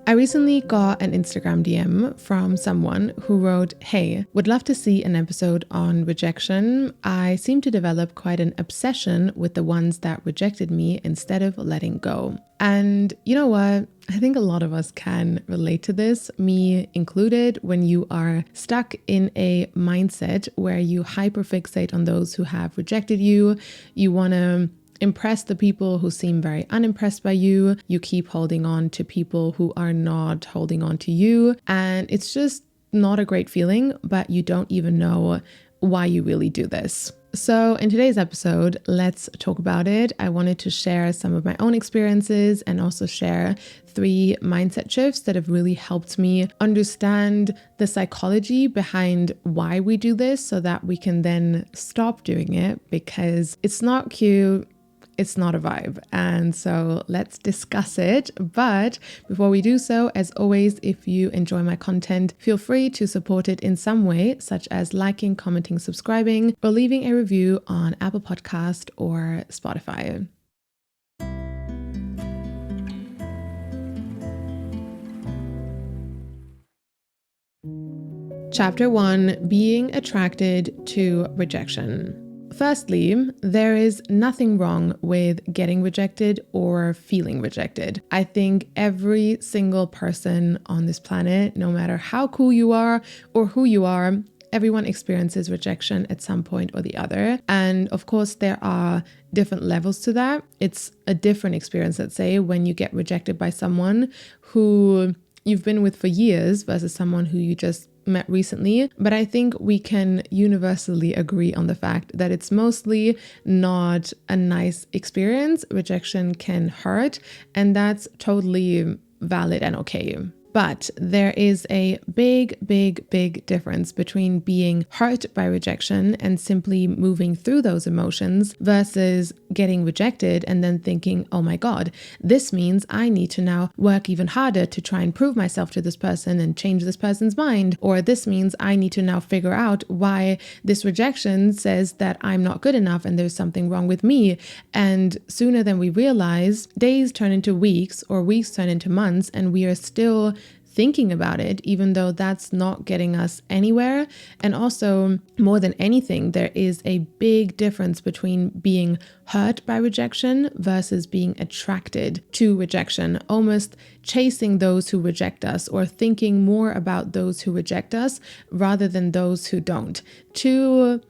I recently got an Instagram DM from someone who wrote, "Hey, would love to see an episode on rejection. I seem to develop quite an obsession with the ones that rejected me instead of letting go." And you know what? I think a lot of us can relate to this, me included, when you are stuck in a mindset where you hyperfixate on those who have rejected you. You want to impress the people who seem very unimpressed by you. You keep holding on to people who are not holding on to you. And it's just not a great feeling, but you don't even know why you really do this. So in today's episode, let's talk about it. I wanted to share some of my own experiences and also share 3 mindset shifts that have really helped me understand the psychology behind why we do this so that we can then stop doing it, because it's not cute. It's not a vibe. And so let's discuss it. But before we do so, as always, if you enjoy my content, feel free to support it in some way, such as liking, commenting, subscribing, or leaving a review on Apple Podcast or Spotify. Chapter 1: Being attracted to rejection. Firstly, there is nothing wrong with getting rejected or feeling rejected. I think every single person on this planet, no matter how cool you are or who you are, everyone experiences rejection at some point or the other. And of course, there are different levels to that. It's a different experience, let's say, when you get rejected by someone who you've been with for years versus someone who you just met recently. But I think we can universally agree on the fact that it's mostly not a nice experience. Rejection can hurt, and that's totally valid and okay. But there is a big difference between being hurt by rejection and simply moving through those emotions versus getting rejected and then thinking, oh my God, this means I need to now work even harder to try and prove myself to this person and change this person's mind. Or this means I need to now figure out why this rejection says that I'm not good enough and there's something wrong with me. And sooner than we realize, days turn into weeks or weeks turn into months, and we are still thinking about it, even though that's not getting us anywhere. And also, more than anything, there is a big difference between being hurt by rejection versus being attracted to rejection, almost chasing those who reject us or thinking more about those who reject us rather than those who don't. Two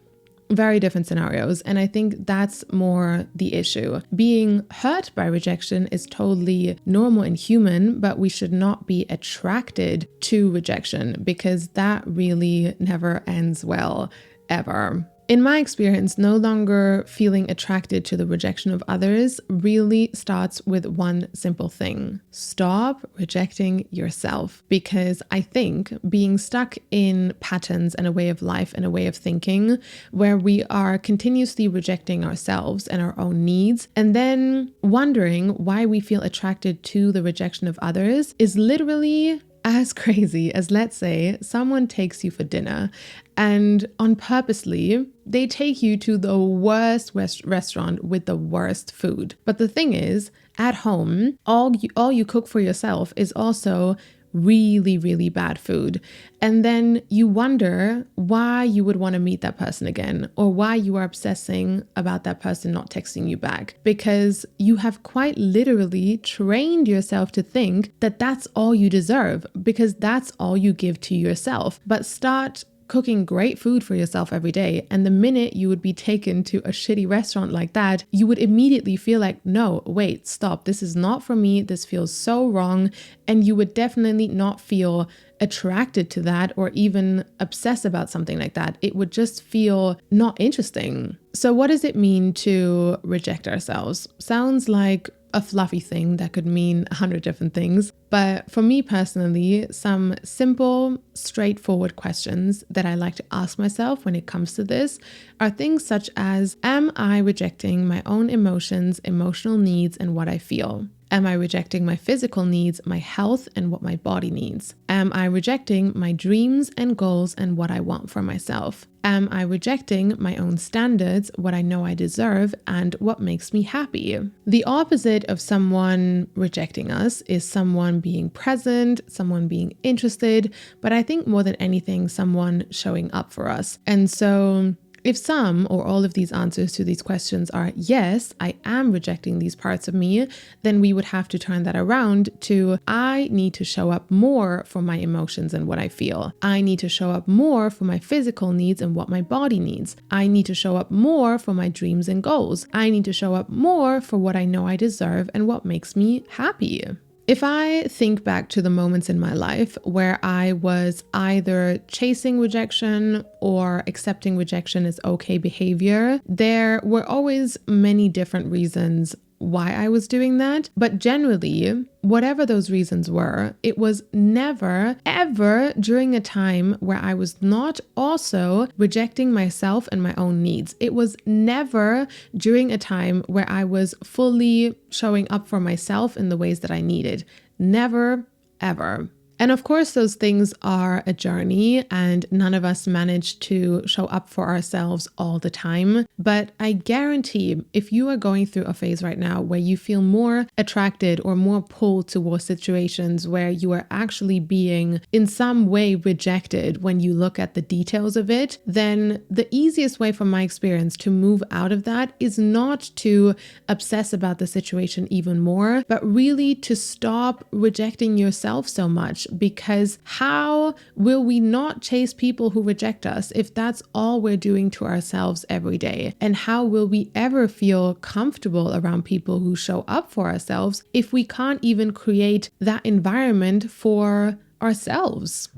very different scenarios. And I think that's more the issue. Being hurt by rejection is totally normal and human, but we should not be attracted to rejection, because that really never ends well, ever. In my experience, no longer feeling attracted to the rejection of others really starts with one simple thing: stop rejecting yourself. Because I think being stuck in patterns and a way of life and a way of thinking where we are continuously rejecting ourselves and our own needs, and then wondering why we feel attracted to the rejection of others, is literally as crazy as, let's say, someone takes you for dinner and on purposely they take you to the worst restaurant with the worst food. But the thing is, at home, all you cook for yourself is also really bad food. And then you wonder why you would want to meet that person again, or why you are obsessing about that person not texting you back, because you have quite literally trained yourself to think that that's all you deserve, because that's all you give to yourself. But start cooking great food for yourself every day, and the minute you would be taken to a shitty restaurant like that, you would immediately feel like, no, wait, stop, this is not for me, this feels so wrong. And you would definitely not feel attracted to that or even obsess about something like that. It would just feel not interesting. So what does it mean to reject ourselves? Sounds like a fluffy thing that could mean 100 different things. But for me personally, some simple, straightforward questions that I like to ask myself when it comes to this are things such as, am I rejecting my own emotions, emotional needs, and what I feel? Am I rejecting my physical needs, my health, and what my body needs? Am I rejecting my dreams and goals and what I want for myself? Am I rejecting my own standards, what I know I deserve, and what makes me happy? The opposite of someone rejecting us is someone being present, someone being interested, but I think more than anything, someone showing up for us. And so if some or all of these answers to these questions are yes, I am rejecting these parts of me, then we would have to turn that around to I need to show up more for my emotions and what I feel. I need to show up more for my physical needs and what my body needs. I need to show up more for my dreams and goals. I need to show up more for what I know I deserve and what makes me happy. If I think back to the moments in my life where I was either chasing rejection or accepting rejection as okay behavior, there were always many different reasons why I was doing that. But generally, whatever those reasons were, it was never, ever during a time where I was not also rejecting myself and my own needs. It was never during a time where I was fully showing up for myself in the ways that I needed. Never, ever. And of course, those things are a journey and none of us manage to show up for ourselves all the time. But I guarantee if you are going through a phase right now where you feel more attracted or more pulled towards situations where you are actually being in some way rejected when you look at the details of it, then the easiest way from my experience to move out of that is not to obsess about the situation even more, but really to stop rejecting yourself so much. Because how will we not chase people who reject us if that's all we're doing to ourselves every day? And how will we ever feel comfortable around people who show up for ourselves if we can't even create that environment for ourselves?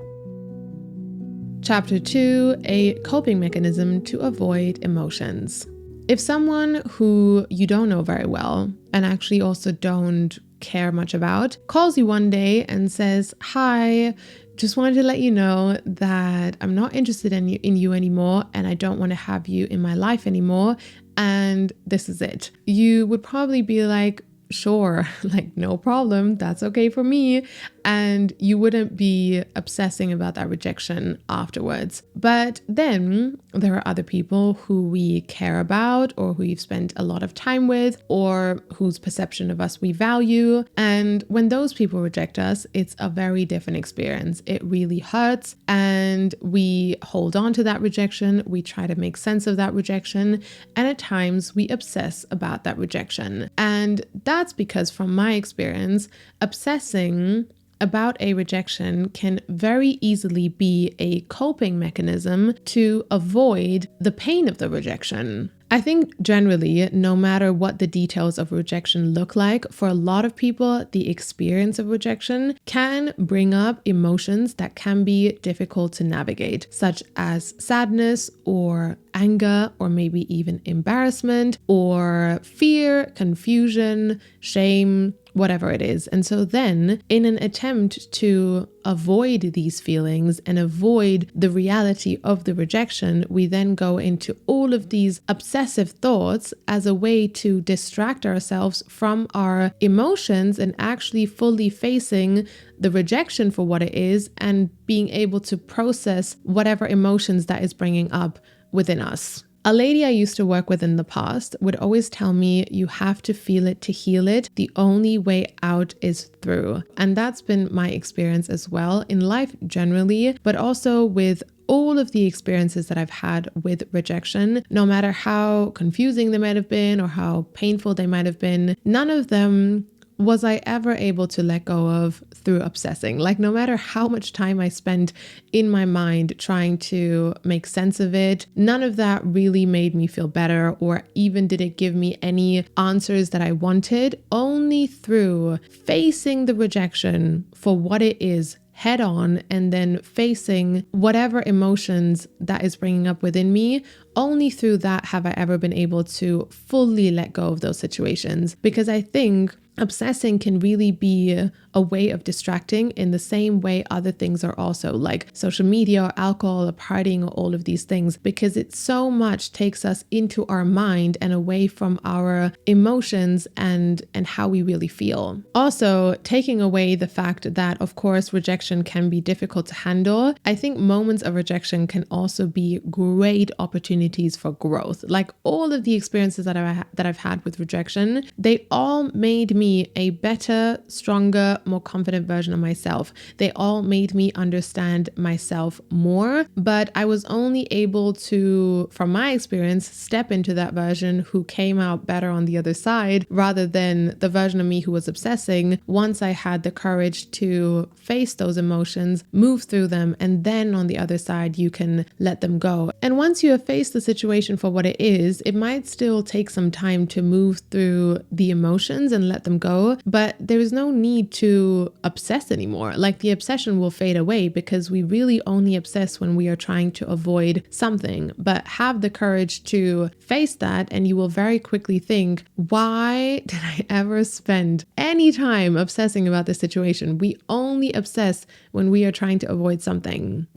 Chapter 2, a coping mechanism to avoid emotions. If someone who you don't know very well and actually also don't care much about calls you one day and says, "Hi, just wanted to let you know that I'm not interested in you anymore and I don't want to have you in my life anymore, and this is it." You would probably be like, "Sure, like no problem, that's okay for me." And you wouldn't be obsessing about that rejection afterwards. But then there are other people who we care about or who we've spent a lot of time with or whose perception of us we value. And when those people reject us, it's a very different experience. It really hurts and we hold on to that rejection. We try to make sense of that rejection. And at times we obsess about that rejection. And that's because from my experience, obsessing about a rejection can very easily be a coping mechanism to avoid the pain of the rejection. I think generally, no matter what the details of rejection look like, for a lot of people, the experience of rejection can bring up emotions that can be difficult to navigate, such as sadness or anger, or maybe even embarrassment or fear, confusion, shame, whatever it is. And so then in an attempt to avoid these feelings and avoid the reality of the rejection, we then go into all of these obsessive thoughts as a way to distract ourselves from our emotions and actually fully facing the rejection for what it is and being able to process whatever emotions that is bringing up within us. A lady I used to work with in the past would always tell me, you have to feel it to heal it. The only way out is through. And that's been my experience as well in life generally, but also with all of the experiences that I've had with rejection, no matter how confusing they might have been or how painful they might have been, none of them was I ever able to let go of through obsessing. Like no matter how much time I spent in my mind trying to make sense of it, none of that really made me feel better or even did it give me any answers that I wanted. Only through facing the rejection for what it is head on and then facing whatever emotions that is bringing up within me, only through that have I ever been able to fully let go of those situations. Because I think obsessing can really be a way of distracting in the same way other things are also, like social media or alcohol or partying or all of these things, because it so much takes us into our mind and away from our emotions and how we really feel. Also, taking away the fact that, of course, rejection can be difficult to handle, I think moments of rejection can also be great opportunities for growth. Like all of the experiences that I've had with rejection, they all made me a better, stronger, more confident version of myself. They all made me understand myself more, but I was only able to, from my experience, step into that version who came out better on the other side, rather than the version of me who was obsessing. Once I had the courage to face those emotions, move through them, and then on the other side, you can let them go. And once you have faced the situation for what it is, it might still take some time to move through the emotions and let them go, but there is no need to obsess anymore. Like the obsession will fade away because we really only obsess when we are trying to avoid something. But have the courage to face that, and you will very quickly think, why did I ever spend any time obsessing about this situation? We only obsess when we are trying to avoid something.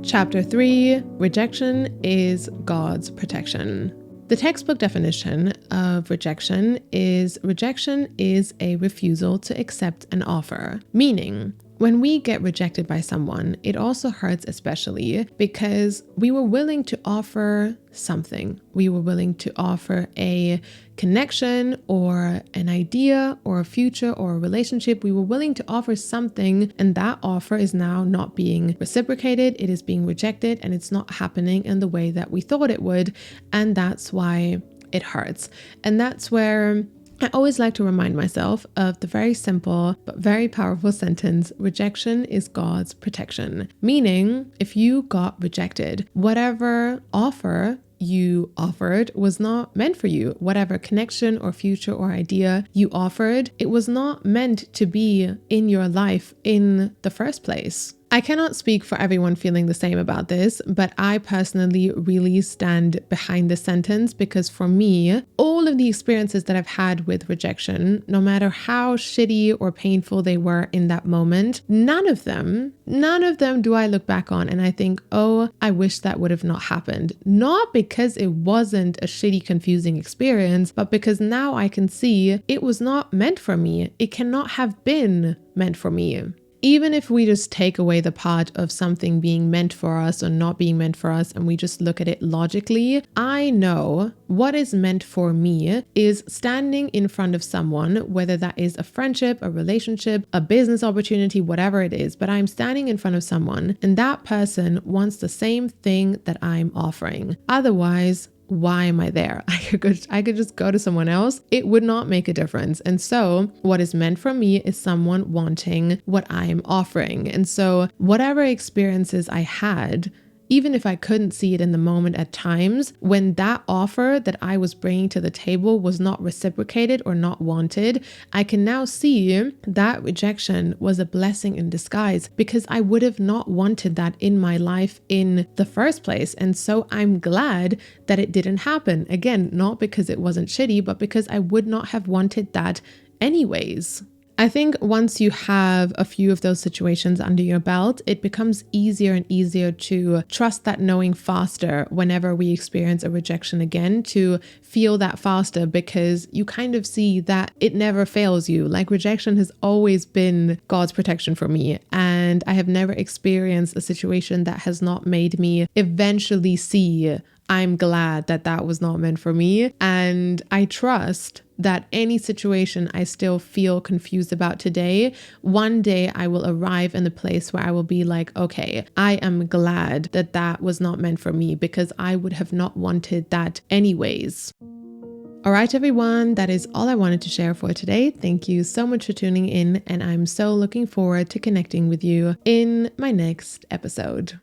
Chapter 3, Rejection is God's Protection. The textbook definition of rejection is a refusal to accept an offer, meaning when we get rejected by someone, it also hurts especially because we were willing to offer something. We were willing to offer a connection or an idea or a future or a relationship. We were willing to offer something, and that offer is now not being reciprocated. It is being rejected, and it's not happening in the way that we thought it would. And that's why it hurts. And that's where I always like to remind myself of the very simple but very powerful sentence, rejection is God's protection. Meaning, if you got rejected, whatever offer you offered was not meant for you. Whatever connection or future or idea you offered, it was not meant to be in your life in the first place. I cannot speak for everyone feeling the same about this, but I personally really stand behind this sentence because for me, all of the experiences that I've had with rejection, no matter how shitty or painful they were in that moment, none of them do I look back on and I think, oh, I wish that would have not happened. Not because it wasn't a shitty, confusing experience, but because now I can see it was not meant for me. It cannot have been meant for me. Even if we just take away the part of something being meant for us or not being meant for us and we just look at it logically, I know what is meant for me is standing in front of someone, whether that is a friendship, a relationship, a business opportunity, whatever it is, but I'm standing in front of someone and that person wants the same thing that I'm offering. Otherwise, why am I there? I could just go to someone else. It would not make a difference. And so what is meant for me is someone wanting what I'm offering. And so whatever experiences I had, even if I couldn't see it in the moment at times, when that offer that I was bringing to the table was not reciprocated or not wanted, I can now see that rejection was a blessing in disguise because I would have not wanted that in my life in the first place. And so I'm glad that it didn't happen. Again, not because it wasn't shitty, but because I would not have wanted that anyways. I think once you have a few of those situations under your belt, it becomes easier and easier to trust that knowing faster whenever we experience a rejection again, to feel that faster because you kind of see that it never fails you. Like rejection has always been God's protection for me. And I have never experienced a situation that has not made me eventually see I'm glad that that was not meant for me. And I trust that any situation I still feel confused about today, one day I will arrive in the place where I will be like, okay, I am glad that that was not meant for me because I would have not wanted that anyways. All right, everyone, that is all I wanted to share for today. Thank you so much for tuning in, and I'm so looking forward to connecting with you in my next episode.